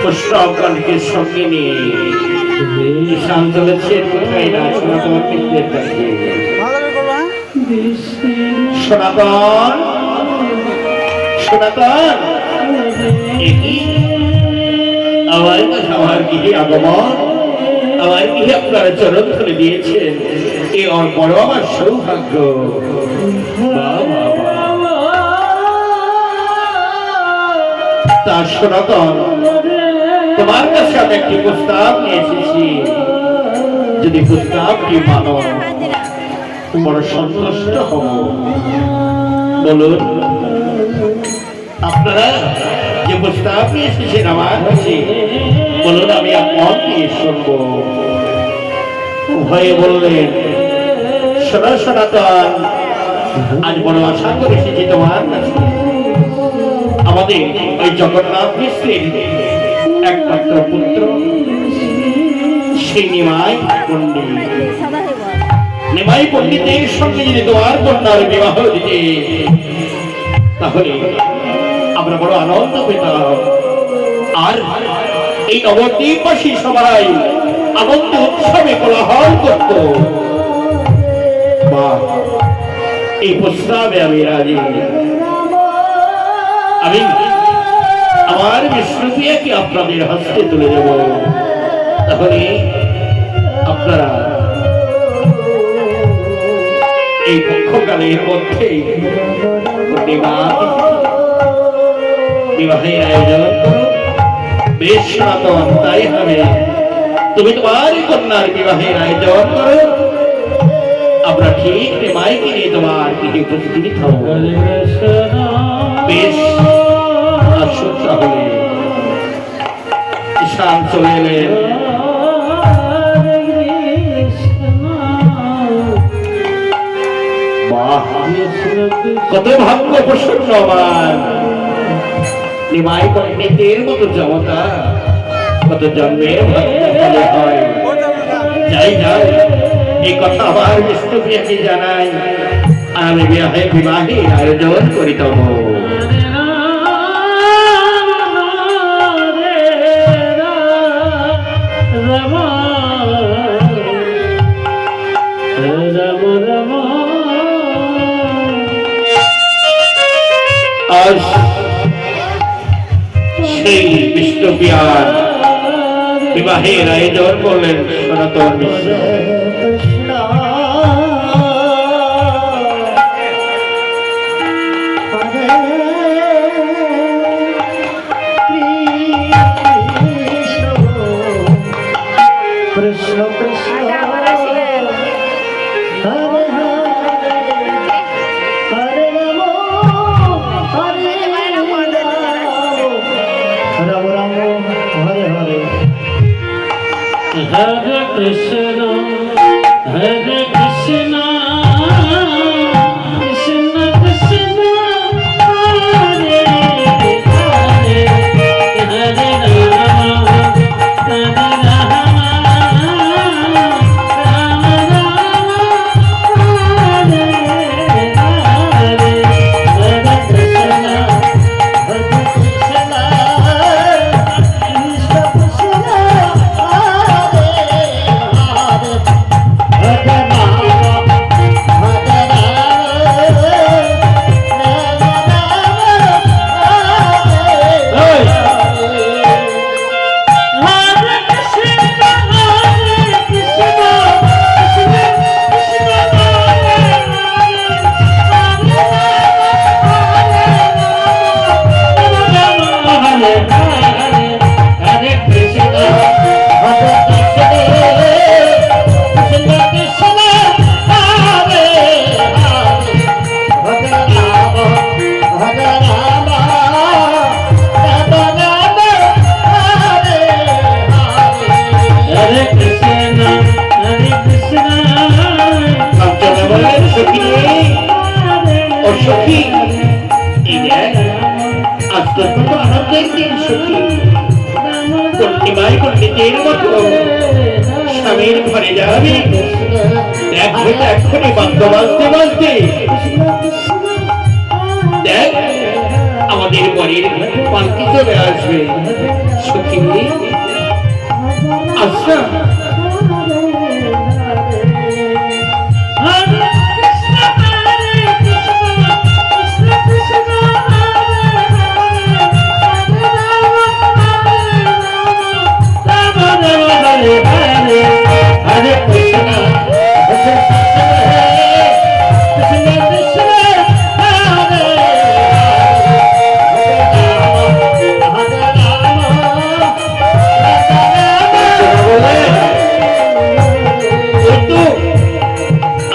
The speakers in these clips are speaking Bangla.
পুষ্পকণকে সঙ্গে নিয়ে ঈশান চলেছে কোথায় না সনাতন কেন্দ্রের কাছে। সনাতন সনাতন আমার আমার গৃহে আগমন, আমার গৃহে আপনারা চরণ ধরে দিয়েছেন, এ বড় আমার সৌভাগ্য। তা সনাতন, তোমার কাছে আমি একটি প্রস্তাব নিয়ে এসেছি, যদি প্রস্তাবটি মানো বড় সন্তুষ্ট হব। বলুন আপনারা যে প্রস্তাব নিয়ে এসেছেন আমার কাছে, বলুন আমি মন দিয়ে শুনব। উভয়ে বললেন, শোনো সনাতন, আজ বড় আশা করে এসেছি তোমার কাছে। আমাদের ওই জগন্নাথ মিশ্রের একমাত্র পুত্র সেই নিমাই পণ্ডিত, নিমাই পণ্ডিতের সঙ্গে যদি তোমার কন্যার বিবাহ দিতে, তাহলে আমরা বড় আনন্দ পেতাম। আর এই নবদ্বীপবাসী সবাই আনন্দ উৎসবে কোলাহল করত। মা, এই প্রস্তাবে আমি রাজি। আমি আমার বিষ্ণুপ্রিয়াকে আপনাদের হস্তে তুলে দেব। তাহলে আপনারা এই পক্ষকালের মধ্যে বিবাহের আয়োজন করুন। বেশ সনাতন, তাই হবে। তুমি তোমার কন্যার বিবাহের আয়োজন করো, আমরা ঠিক মাইকে নিয়ে তোমার গৃহে উপস্থিত হব। বেশ আসুন তাহলে। ঈশান চলে এলেন। কত ভাগ্য প্রসন্ন আমার, নিমাই পণ্ডিতের মতো জমতা কত জন্মের ভাগ্য হয়। যাই যাই, এই কথা আমার বিষ্ণুপ্রিয়াকে জানাই, আমি বিবাহের আয়োজন করিত। আজ সেই বিষ্ণুপ্রিয়ার বিবাহের আয়োজন করলেন সনাতন মিশ্র। Hare Krishna, Hare Krishna, Krishna Krishna, Hare Hare, Hare Rama, Hare Rama, Rama Rama, Hare Hare, Hare Krishna, Hare Krishna, Krishna Krishna. স্বামীর ঘরে যাবি, এক্ষুনি বাদ্য বাজতে বাজতে দেখ আমাদের বাড়ির পালকি চলে আসবে। সখী সখী আচ্ছা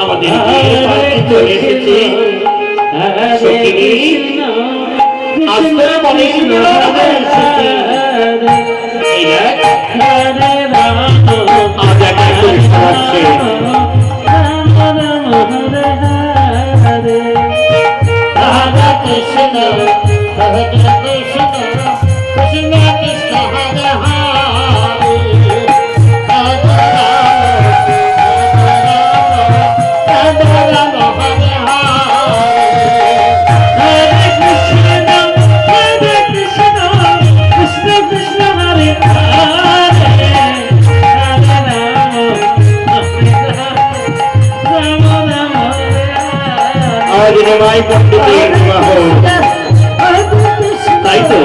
আমাদের বিয়ের বাড়িতে চলে এসেছে সখী আসলে মনে এই দেখ আজ একটা পরীক্ষা হচ্ছে আজ নিমাই পণ্ডিতের বিবাহ তাই তো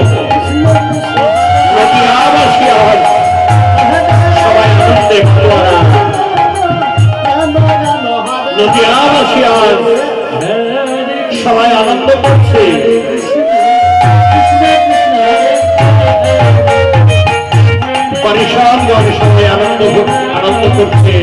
নদী আবাসী আওয়াজ সবাই আনন্দে ভরা নদী আবাসী আওয়াজ সবাই আনন্দ করছে পরিশানগণ সবাই আনন্দ করছে